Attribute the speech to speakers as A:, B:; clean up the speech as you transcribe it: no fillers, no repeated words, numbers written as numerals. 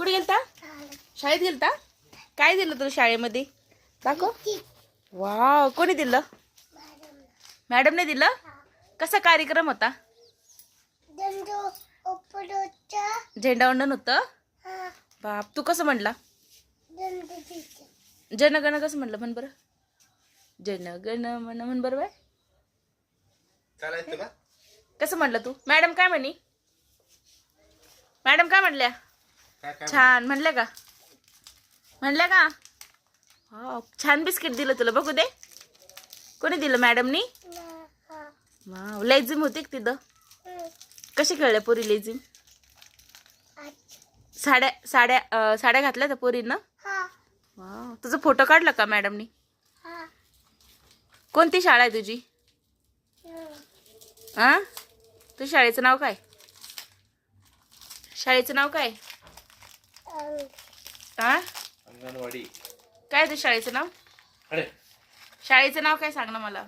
A: कुठे गेलता? शाळेत गेलता? काय दिलं तुला शाळेमध्ये? दाखव. वाव, कोणी दिलं? मॅडमने दिलं. कसा कार्यक्रम होता? झेंडावंदन होतं. बाप, तू कसं म्हणला? जनगण कसं म्हणलं म्हण बरं? जनगण मन म्हण बरं बाय. कसं म्हणलं तू? मॅडम काय म्हणी? मॅडम काय म्हणल्या? छान म्हणल्या का? म्हणल्या का? हो, छान बिस्किट दिलं तुला, बघू दे. कोणी दिलं? मॅडमनी. वाव, लेझिम होती का तिथं? कशी खेळल्या पोरी लेझिम? साड्या घातल्या त्या पोरींना? वाव, तुझा फोटो काढला का मॅडमनी? कोणती शाळा आहे तुझी? हा, तुझ्या शाळेचं नाव काय? शाळेचं नाव काय? हा,
B: अंगणवाडी.
A: काय तुझ्या शाळेचं नाव? शाळेचं नाव काय सांग ना मला.